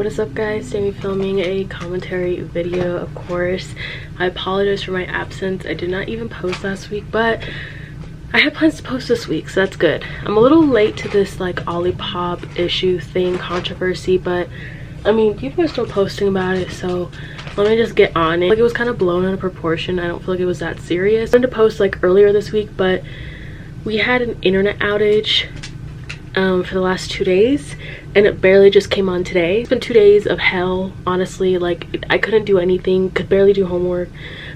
what is up guys? Today I'm filming a commentary video, of course. I apologize for my absence. I did not even post last week, but I had plans to post this week, so that's good. I'm a little late to this like Olipop issue thing, controversy, but I mean, people are still posting about it, so let me just get on it. Like, it was kind of blown out of proportion. I don't feel like it was that serious. I wanted to post like earlier this week, but we had an internet outage for the last 2 days, and it barely just came on today. It's been 2 days of hell, honestly. Like, I couldn't do anything, could barely do homework,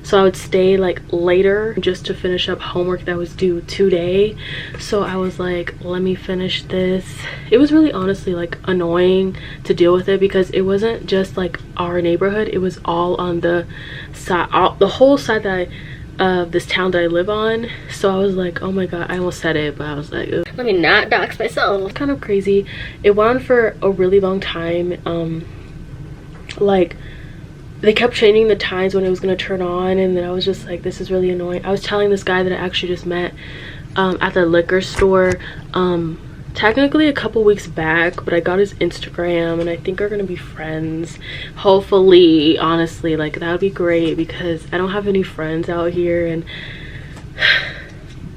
so I would stay like later just to finish up homework that was due today. So I was like, let me finish this. It was really honestly like annoying to deal with it, because it wasn't just like our neighborhood, it was all on the side, the whole side that of this town that I live on. So I was like, oh my god, I almost said it, but I was like, ugh, let me not dox myself. Kind of crazy. It went on for a really long time. Like, they kept changing the times when it was going to turn on, and then I was just like, this is really annoying. I was telling this guy that I actually just met at the liquor store technically a couple weeks back, but I got his Instagram and I think we're gonna be friends, hopefully. Honestly, like, that would be great, because I don't have any friends out here, and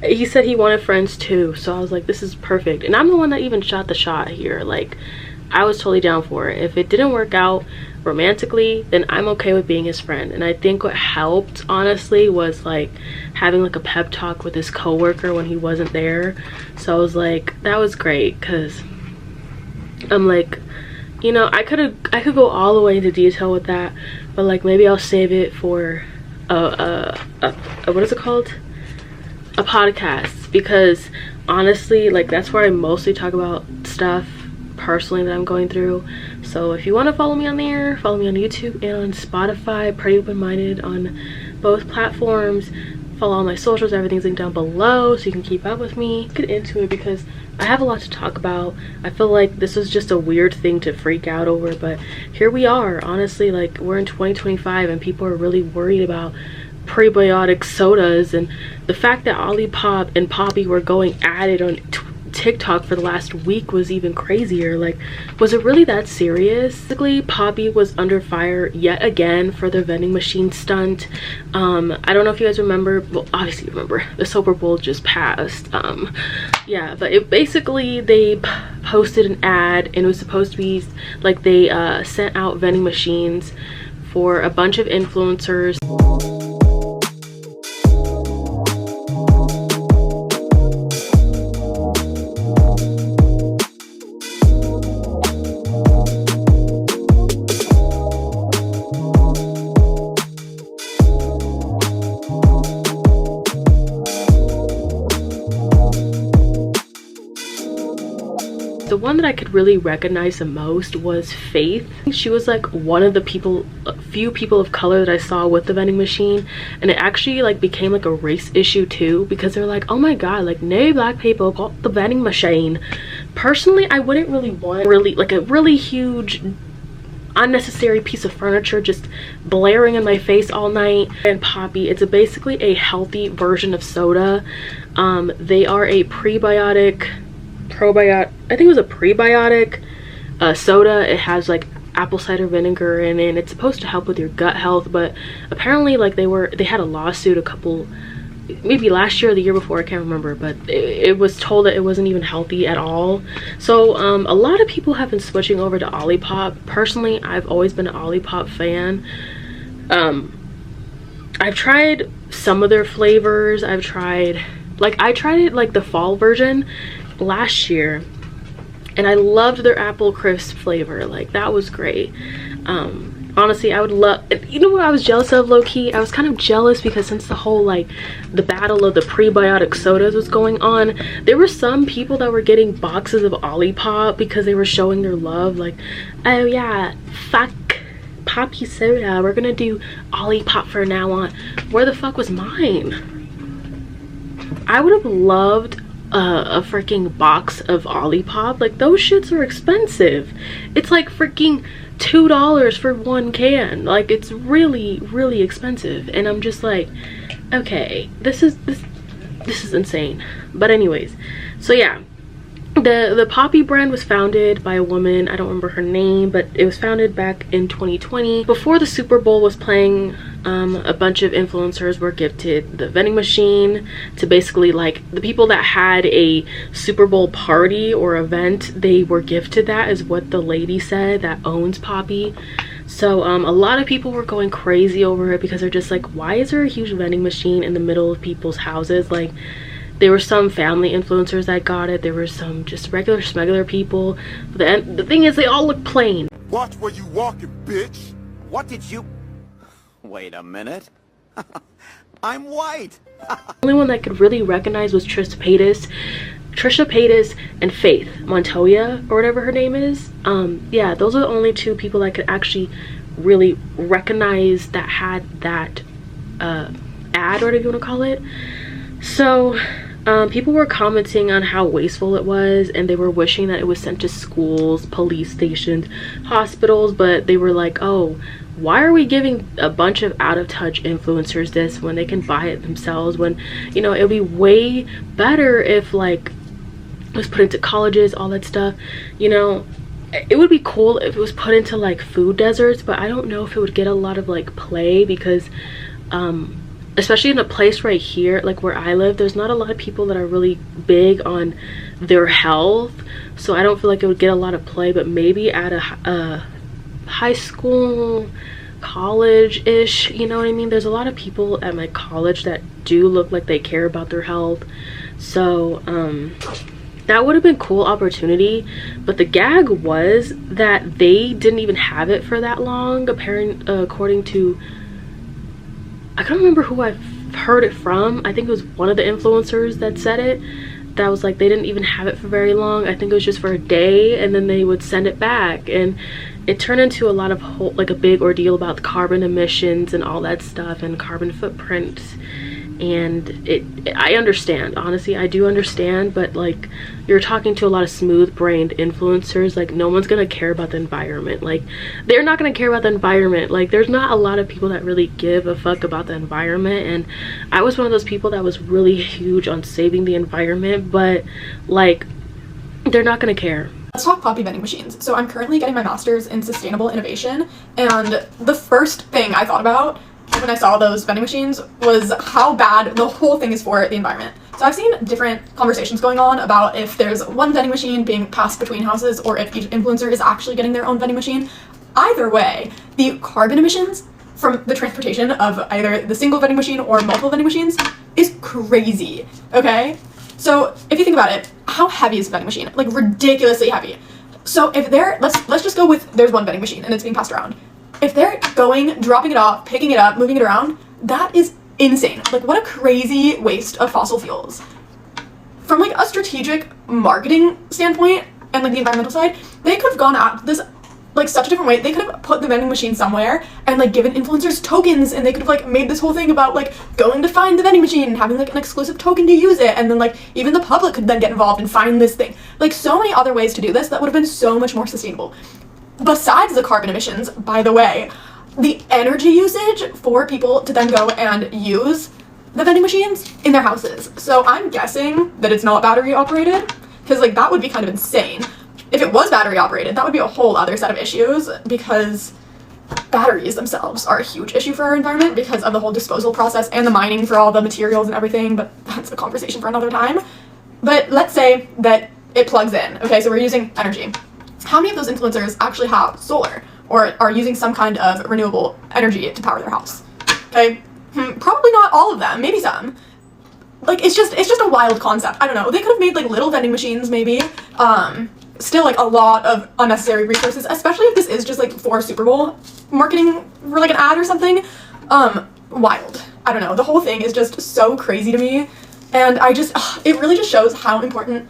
he said he wanted friends too, so I was like, this is perfect. And I'm the one that even shot the shot here. Like, I was totally down for it. If it didn't work out romantically, then I'm okay with being his friend. And I think what helped, honestly, was like having like a pep talk with his coworker when he wasn't there. So I was like, that was great, because I'm like, you know, I could go all the way into detail with that, but like, maybe I'll save it for what is it called, a podcast, because honestly, like, that's where I mostly talk about stuff personally that I'm going through. So if you want to follow me on there, follow me on YouTube and on Spotify. Pretty open-minded on both platforms. Follow all my socials, everything's linked down below, so you can keep up with me. Get into it, because I have a lot to talk about. I feel like this was just a weird thing to freak out over, but here we are. Honestly, like, we're in 2025 and people are really worried about prebiotic sodas, and the fact that Olipop and Poppi were going at it on TikTok for the last week was even crazier. Like, was it really that serious? Basically, Poppi was under fire yet again for their vending machine stunt. I don't know if you guys remember, well, obviously you remember, the Super Bowl just passed. Yeah, but it basically, they posted an ad, and it was supposed to be like they sent out vending machines for a bunch of influencers. The one that I could really recognize the most was Faith. She was like one of the few people of color that I saw with the vending machine, and it actually like became like a race issue too, because they're like, oh my god, like, no black people got the vending machine. Personally, I wouldn't really want like a really huge unnecessary piece of furniture just blaring in my face all night. And Poppi, it's basically a healthy version of soda. They are a probiotic, I think it was a prebiotic soda. It has like apple cider vinegar in it, and it's supposed to help with your gut health. But apparently, like, they had a lawsuit maybe last year or the year before, I can't remember, but it was told that it wasn't even healthy at all. So a lot of people have been switching over to Olipop. Personally, I've always been an Olipop fan. I've tried some of their flavors. I tried it like the fall version last year, and I loved their apple crisp flavor. Like, that was great. Honestly, I would love, you know what I was jealous of, low-key? I was kind of jealous because since the whole like the battle of the prebiotic sodas was going on, there were some people that were getting boxes of Olipop because they were showing their love, like, oh yeah, fuck Poppi soda, we're gonna do Olipop from now on. Where the fuck was mine? I would have loved a freaking box of Olipop. Like, those shits are expensive. It's like freaking $2 for one can. Like, it's really, really expensive, and I'm just like, okay, this is insane. But anyways, so yeah, The Poppi brand was founded by a woman, I don't remember her name, but it was founded back in 2020. Before the Super Bowl was playing, a bunch of influencers were gifted the vending machine to basically, like, the people that had a Super Bowl party or event, they were gifted that, is what the lady said that owns Poppi. So a lot of people were going crazy over it because they're just like, why is there a huge vending machine in the middle of people's houses? Like, there were some family influencers that got it. There were some just regular smuggler people. But the thing is, they all look plain. Watch where you walking, bitch. What did you... Wait a minute. I'm white. The only one that could really recognize was Trisha Paytas and Faith Montoya, or whatever her name is. Yeah, those are the only two people that could actually really recognize that had that ad, or whatever you want to call it. So people were commenting on how wasteful it was, and they were wishing that it was sent to schools, police stations, hospitals, but they were like, oh, why are we giving a bunch of out-of-touch influencers this when they can buy it themselves, when, you know, it would be way better if, like, it was put into colleges, all that stuff. You know, it would be cool if it was put into, like, food deserts, but I don't know if it would get a lot of, like, play, because especially in a place right here, like where I live, there's not a lot of people that are really big on their health, so I don't feel like it would get a lot of play. But maybe at a high school, college-ish, you know what I mean? There's a lot of people at my college that do look like they care about their health, so that would have been a cool opportunity. But the gag was that they didn't even have it for that long, according to, I can't remember who I've heard it from. I think it was one of the influencers that said it, that was like, they didn't even have it for very long. I think it was just for a day, and then they would send it back, and it turned into a lot of like a big ordeal about the carbon emissions and all that stuff, and carbon footprints. And I understand, honestly, I do understand, but like, you're talking to a lot of smooth-brained influencers. Like, no one's gonna care about the environment. Like, they're not gonna care about the environment. Like, there's not a lot of people that really give a fuck about the environment, and I was one of those people that was really huge on saving the environment, but like, they're not gonna care. Let's talk Poppi vending machines. So I'm currently getting my master's in sustainable innovation, and the first thing I thought about when I saw those vending machines was how bad the whole thing is for the environment. So I've seen different conversations going on about if there's one vending machine being passed between houses, or if each influencer is actually getting their own vending machine. Either way, the carbon emissions from the transportation of either the single vending machine or multiple vending machines is crazy, okay? So if you think about it, how heavy is a vending machine? Like, ridiculously heavy. So if let's just go with, there's one vending machine and it's being passed around. If they're going, dropping it off, picking it up, moving it around, that is insane. Like, what a crazy waste of fossil fuels. From like a strategic marketing standpoint and like the environmental side, they could have gone at this like such a different way. They could have put the vending machine somewhere and like given influencers tokens, and they could have like made this whole thing about like going to find the vending machine and having like an exclusive token to use it, and then like even the public could then get involved and find this thing. Like, so many other ways to do this that would have been so much more sustainable. Besides the carbon emissions, by the way, the energy usage for people to then go and use the vending machines in their houses. So I'm guessing that it's not battery operated, because like that would be kind of insane. If it was battery operated, that would be a whole other set of issues, because batteries themselves are a huge issue for our environment because of the whole disposal process and the mining for all the materials and everything, but that's a conversation for another time. But let's say that it plugs in, okay, so we're using energy. How many of those influencers actually have solar or are using some kind of renewable energy to power their house? Okay, probably not all of them, maybe some. Like, it's just a wild concept. I don't know. They could have made like little vending machines, maybe. Still like a lot of unnecessary resources, especially if this is just like for Super Bowl marketing for like an ad or something. Wild. I don't know. The whole thing is just so crazy to me, and it really just shows how important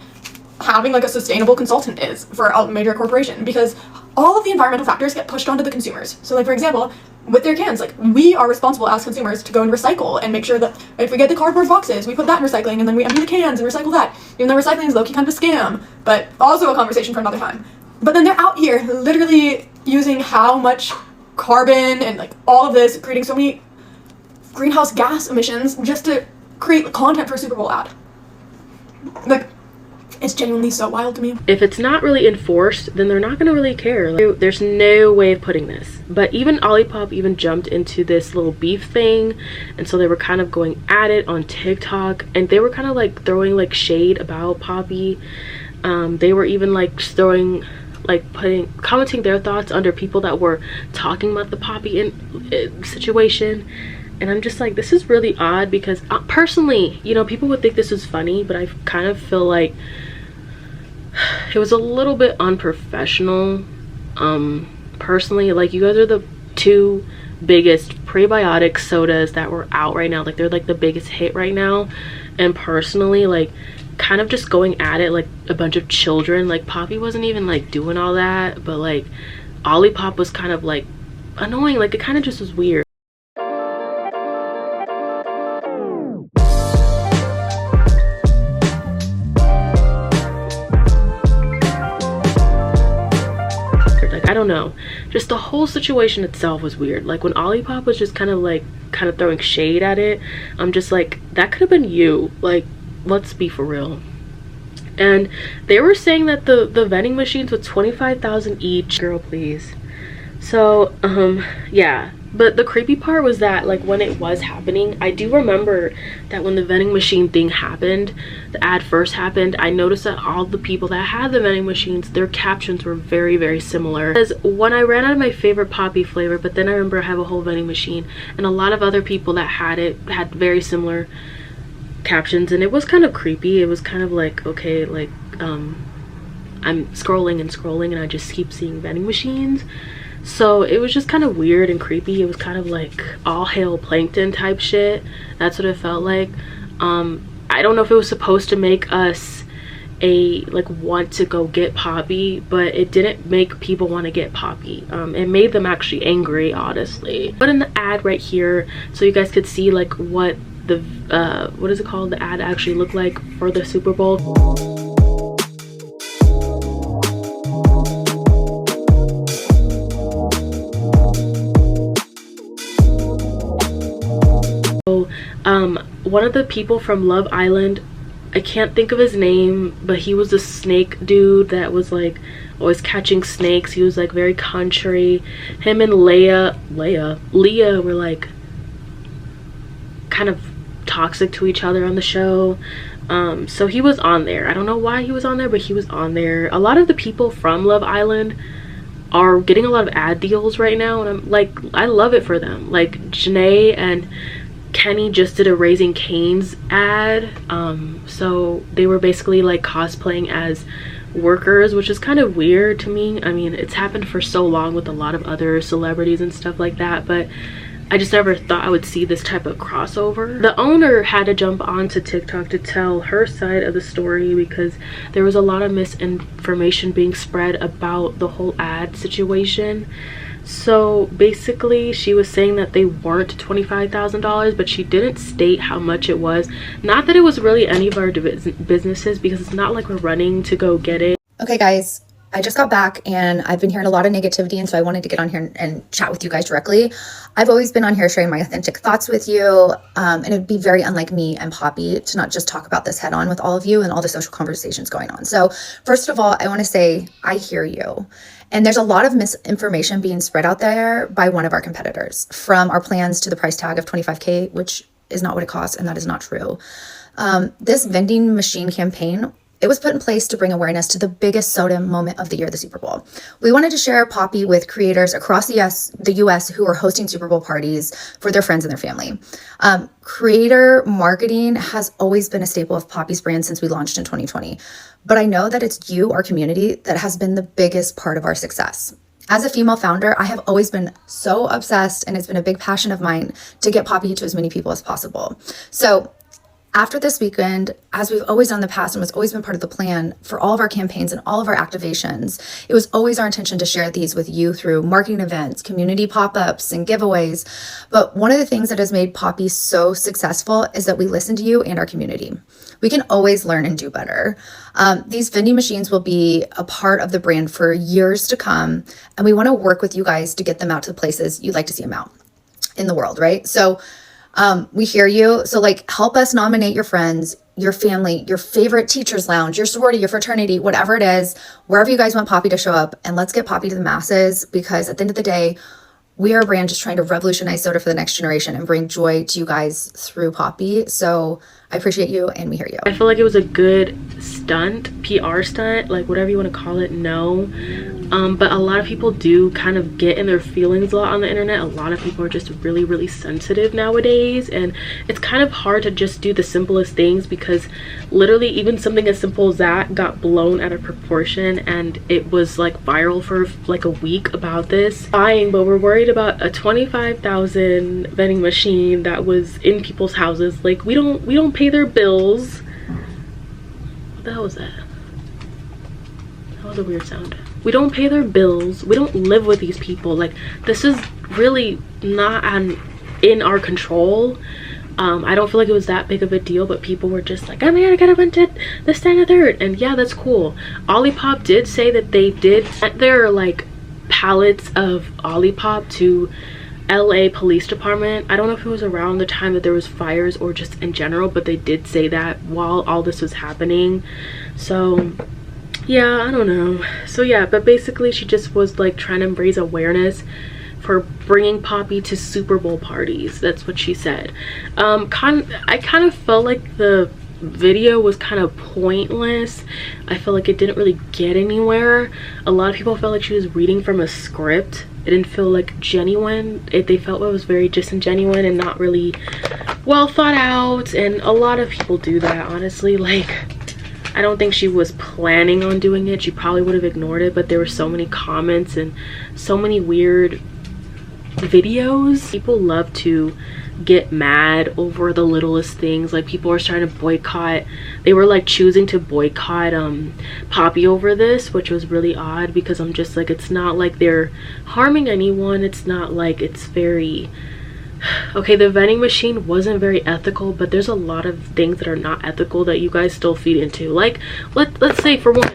having like a sustainable consultant is for a major corporation, because all of the environmental factors get pushed onto the consumers. So like, for example, with their cans, like, we are responsible as consumers to go and recycle and make sure that if we get the cardboard boxes, we put that in recycling, and then we empty the cans and recycle that, even though recycling is low-key kind of a scam, but also a conversation for another time. But then they're out here literally using how much carbon and like all of this, creating so many greenhouse gas emissions just to create content for a Super Bowl ad. Like, It's genuinely so wild to me. If it's not really enforced, then they're not gonna really care. Like, there's no way of putting this. But even Olipop even jumped into this little beef thing, and so they were kind of going at it on TikTok, and they were kind of like throwing like shade about Poppi. They were even like throwing, like commenting their thoughts under people that were talking about the Poppi situation. And I'm just like, this is really odd, because personally, you know, people would think this is funny, but I kind of feel like it was a little bit unprofessional. Personally, like, you guys are the two biggest prebiotic sodas that were out right now. Like, they're like the biggest hit right now. And personally, like, kind of just going at it like a bunch of children. Like, Poppi wasn't even like doing all that, but like Olipop was kind of like annoying. Like, it kind of just was weird. I don't know, just the whole situation itself was weird. Like, when Olipop was just kind of throwing shade at it, I'm just like, that could have been you. Like, let's be for real. And they were saying that the vending machines with 25,000 each. Girl, please. So yeah, but the creepy part was that, like, when it was happening, I do remember that when the vending machine thing happened, the ad first happened, I noticed that all the people that had the vending machines, their captions were very, very similar. Because when I ran out of my favorite Poppi flavor, but then I remember I have a whole vending machine, and a lot of other people that had it had very similar captions, and it was kind of creepy. It was kind of like, okay, like, I'm scrolling and scrolling, and I just keep seeing vending machines. So it was just kind of weird and creepy. It was kind of like all hail plankton type shit. That's what it felt like. I don't know if it was supposed to make us want to go get Poppi, but it didn't make people want to get Poppi. It made them actually angry, honestly. But in the ad right here, so you guys could see like what the what is it called, the ad actually looked like for the Super Bowl. One of the people from Love Island, I can't think of his name, but he was a snake dude that was like always catching snakes. He was like very country. Him and Leah were like kind of toxic to each other on the show. So he was on there. I don't know why he was on there, but he was on there. A lot of the people from Love Island are getting a lot of ad deals right now, and I'm like, I love it for them. Like, Janae and Kenny just did a Raising Cane's ad, so they were basically like cosplaying as workers, which is kind of weird to me. I mean, it's happened for so long with a lot of other celebrities and stuff like that, but I just never thought I would see this type of crossover. The owner had to jump onto TikTok to tell her side of the story, because there was a lot of misinformation being spread about the whole ad situation. So basically, she was saying that they weren't $25,000, but she didn't state how much it was. Not that it was really any of our businesses, because it's not like we're running to go get it. Okay, guys, I just got back and I've been hearing a lot of negativity, and so I wanted to get on here and chat with you guys directly. I've always been on here sharing my authentic thoughts with you, and it'd be very unlike me and Poppi to not just talk about this head on with all of you and all the social conversations going on. So first of all, I want to say I hear you. And there's a lot of misinformation being spread out there by one of our competitors, from our plans to the price tag of $25K, which is not what it costs, and that is not true. This vending machine campaign, it was put in place to bring awareness to the biggest soda moment of the year, the Super Bowl. We wanted to share Poppi with creators across the US who are hosting Super Bowl parties for their friends and their family. Creator marketing has always been a staple of Poppi's brand since we launched in 2020. But I know that it's you, our community, that has been the biggest part of our success. As a female founder, I have always been so obsessed, and it's been a big passion of mine to get Poppi to as many people as possible. So after this weekend, as we've always done in the past and was always been part of the plan for all of our campaigns and all of our activations, it was always our intention to share these with you through marketing events, community pop-ups, and giveaways. But one of the things that has made Poppi so successful is that we listen to you and our community. We can always learn and do better. These vending machines will be a part of the brand for years to come, and we want to work with you guys to get them out to the places you'd like to see them out in the world, right? So we hear you. So like, help us nominate your friends, your family, your favorite teacher's lounge, your sorority, your fraternity, whatever it is, wherever you guys want Poppi to show up, and let's get Poppi to the masses, because at the end of the day, we are a brand just trying to revolutionize soda for the next generation and bring joy to you guys through Poppi. So I appreciate you, and we hear you. I feel like it was a good stunt, PR stunt, like whatever you want to call it, no. But a lot of people do kind of get in their feelings a lot on the internet. A lot of people are just really, really sensitive nowadays, and it's kind of hard to just do the simplest things, because literally even something as simple as that got blown out of proportion, and it was like viral for like a week about this. Buying, but we're worried about a 25,000 vending machine that was in people's houses. Like we don't pay their bills. What the hell was that? That was a weird sound. We don't pay their bills. We don't live with these people. Like, this is really not in our control. I don't feel like it was that big of a deal, but people were just like, oh my god, I gotta rent it, this, that, and the third. And yeah, that's cool. Olipop did say that they did send their like pallets of Olipop to LA Police Department. I don't know if it was around the time that there was fires or just in general, but they did say that while all this was happening. So yeah, I don't know. So yeah, but basically she just was like trying to raise awareness for bringing Poppi to Super Bowl parties. That's what she said. I kind of felt like the video was kind of pointless. I feel like it didn't really get anywhere. A lot of people felt like she was reading from a script. It didn't feel like genuine. They felt it was very disingenuous and not really well thought out, and a lot of people do that, honestly. Like, I don't think she was planning on doing it. She probably would have ignored it, but there were so many comments and so many weird videos. People love to get mad over the littlest things. Like, people are starting to boycott. They were like choosing to boycott Poppi over this, which was really odd, because I'm just like, it's not like they're harming anyone. It's not like it's very okay. The vending machine wasn't very ethical, but there's a lot of things that are not ethical that you guys still feed into. Like, let's say, for one,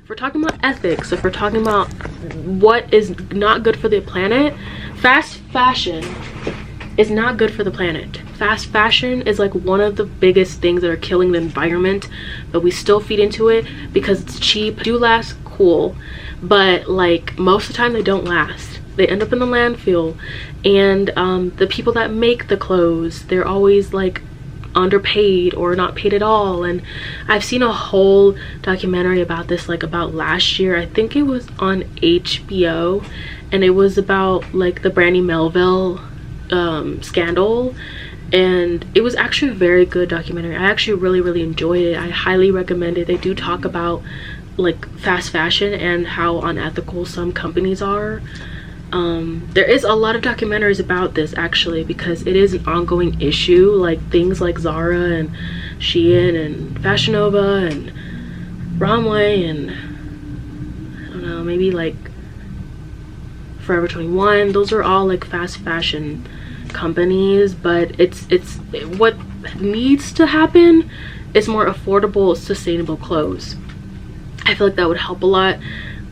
if we're talking about ethics, if we're talking about what is not good for the planet, fast fashion is not good for the planet. Fast fashion is like one of the biggest things that are killing the environment, but we still feed into it because it's cheap. Do last, cool, but like most of the time they don't last. They end up in the landfill, and the people that make the clothes, they're always like underpaid or not paid at all. And I've seen a whole documentary about this, like about last year. I think it was on HBO, and it was about like the Brandy Melville scandal, and it was actually a very good documentary. I actually really enjoyed it. I highly recommend it. They do talk about like fast fashion and how unethical some companies are. There is a lot of documentaries about this, actually, because it is an ongoing issue. Like things like Zara and Shein and Fashion Nova and Romway and I don't know, maybe like Forever 21. Those are all like fast fashion companies, but it's what needs to happen is more affordable, sustainable clothes. I feel like that would help a lot.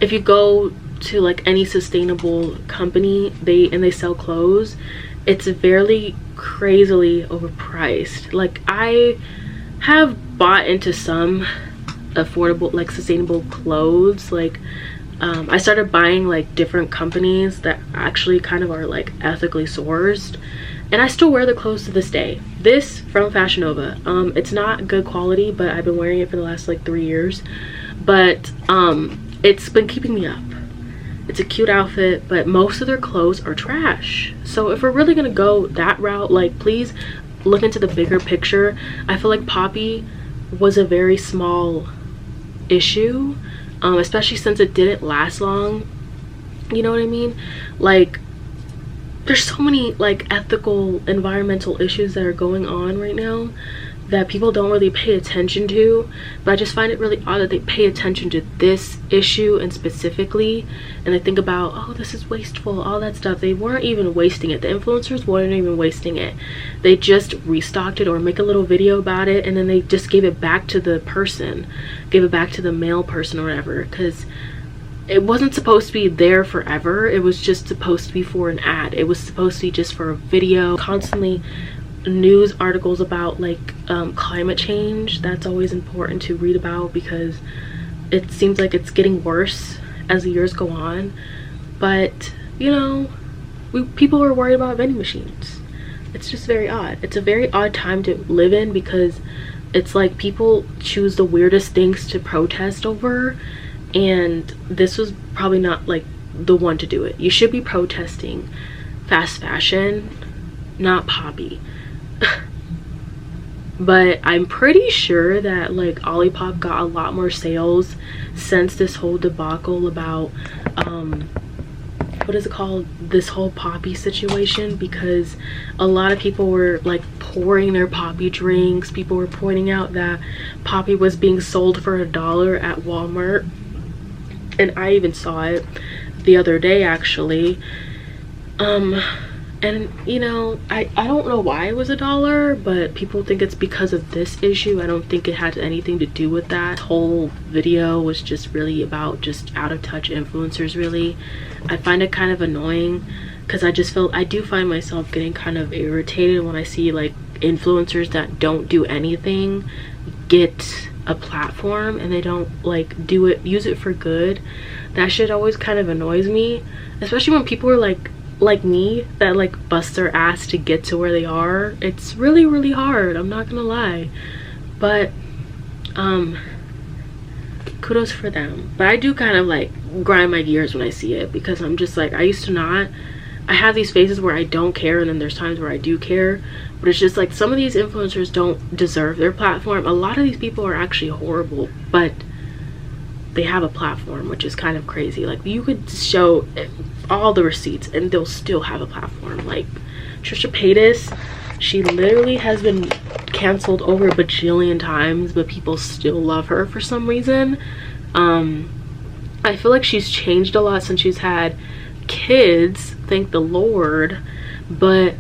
If you go to like any sustainable company, they sell clothes, it's very crazily overpriced. Like, I have bought into some affordable, like sustainable clothes. Like I started buying like different companies that actually kind of are like ethically sourced, and I still wear the clothes to this day. This from Fashion Nova, it's not good quality, but I've been wearing it for the last like 3 years, but it's been keeping me up. It's a cute outfit, but most of their clothes are trash. So if we're really gonna go that route, like, please look into the bigger picture. I feel like Poppi was a very small issue, especially since it didn't last long. You know what I mean? Like, there's so many like ethical, environmental issues that are going on right now that people don't really pay attention to, but I just find it really odd that they pay attention to this issue and specifically, and they think about, oh, this is wasteful, all that stuff. They weren't even wasting it. The influencers weren't even wasting it. They just restocked it or make a little video about it, and then they just gave it back to the person, gave it back to the male person or whatever, because it wasn't supposed to be there forever. It was just supposed to be for an ad. It was supposed to be just for a video. Constantly news articles about like climate change. That's always important to read about because it seems like it's getting worse as the years go on. But you know, people are worried about vending machines. It's just very odd. It's a very odd time to live in because it's like people choose the weirdest things to protest over, and this was probably not like the one to do it. You should be protesting fast fashion, not Poppi. But I'm pretty sure that like Olipop got a lot more sales since this whole debacle about what is it called, this whole Poppi situation, because a lot of people were like pouring their Poppi drinks. People were pointing out that Poppi was being sold for $1 at Walmart, and I even saw it the other day actually. And you know, I don't know why it was $1, but people think it's because of this issue. I don't think it had anything to do with that. The whole video was just really about just out of touch influencers really. I find it kind of annoying because I do find myself getting kind of irritated when I see like influencers that don't do anything get a platform and they don't like use it for good. That shit always kind of annoys me, especially when people are like me that like bust their ass to get to where they are. It's really, really hard, I'm not gonna lie. But kudos for them. But I do kind of like grind my gears when I see it because I'm just like, I used to not. I have these phases where I don't care and then there's times where I do care, but it's just like some of these influencers don't deserve their platform. A lot of these people are actually horrible, but they have a platform, which is kind of crazy. Like you could show all the receipts and they'll still have a platform. Like Trisha Paytas, she literally has been canceled over a bajillion times, but people still love her for some reason. I feel like she's changed a lot since she's had kids, thank the Lord. But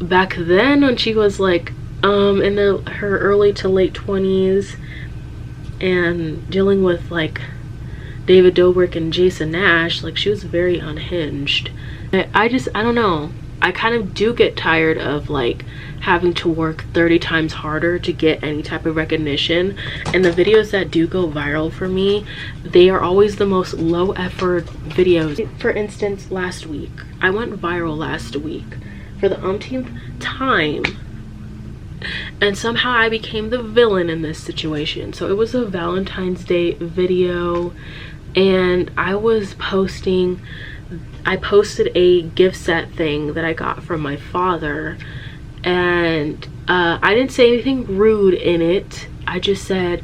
back then when she was like in her early to late 20s and dealing with like David Dobrik and Jason Nash, like she was very unhinged. I don't know, I kind of do get tired of like having to work 30 times harder to get any type of recognition, and the videos that do go viral for me, they are always the most low effort videos. For instance, last week I went viral last week for the umpteenth time, and somehow I became the villain in this situation. So it was a Valentine's Day video and I posted a gift set thing that I got from my father, and I didn't say anything rude in it. I just said,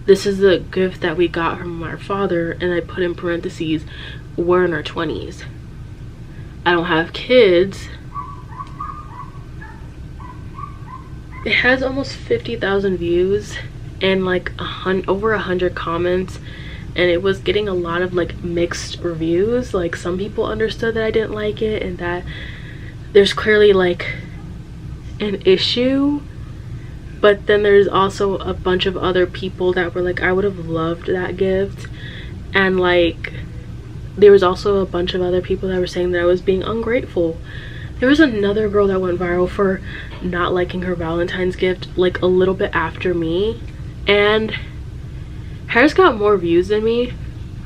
this is the gift that we got from our father, and I put in parentheses, we're in our 20s. I don't have kids. It has almost 50,000 views and like over 100 comments, and it was getting a lot of like mixed reviews. Like some people understood that I didn't like it and that there's clearly like an issue, but then there's also a bunch of other people that were like, I would have loved that gift. And like there was also a bunch of other people that were saying that I was being ungrateful. There was another girl that went viral for not liking her Valentine's gift like a little bit after me, and hers got more views than me.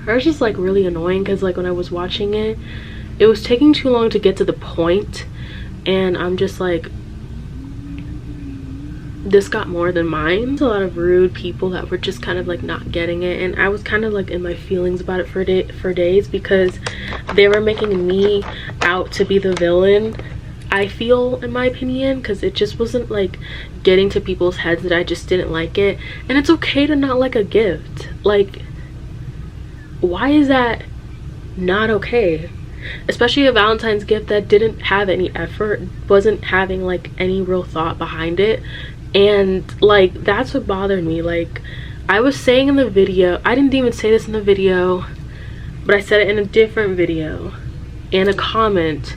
Hers just like really annoying because like when I was watching it, it was taking too long to get to the point, and I'm just like, this got more than mine. There's a lot of rude people that were just kind of like not getting it, and I was kind of like in my feelings about it for days because they were making me out to be the villain, I feel, in my opinion, because it just wasn't like getting to people's heads that I just didn't like it. And it's okay to not like a gift. Like, why is that not okay? Especially a Valentine's gift that didn't have any effort, wasn't having like any real thought behind it. And like that's what bothered me. Like I was saying in the video, I didn't even say this in the video, but I said it in a different video, in a comment,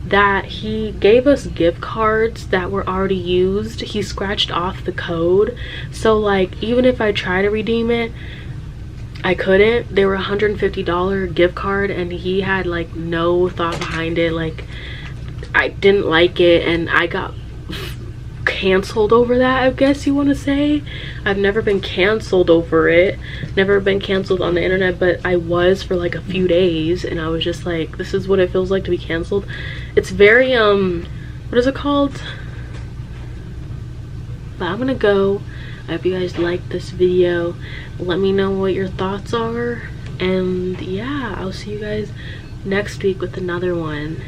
that he gave us gift cards that were already used. He scratched off the code, so like even if I try to redeem it, I couldn't. They were $150 gift card, and he had like no thought behind it. Like I didn't like it, and I got canceled over that, I guess you want to say. I've never been canceled over it, never been canceled on the internet, but I was for like a few days, and I was just like, this is what it feels like to be canceled. It's very what is it called? But I'm gonna go. I hope you guys liked this video. Let me know what your thoughts are, and yeah, I'll see you guys next week with another one.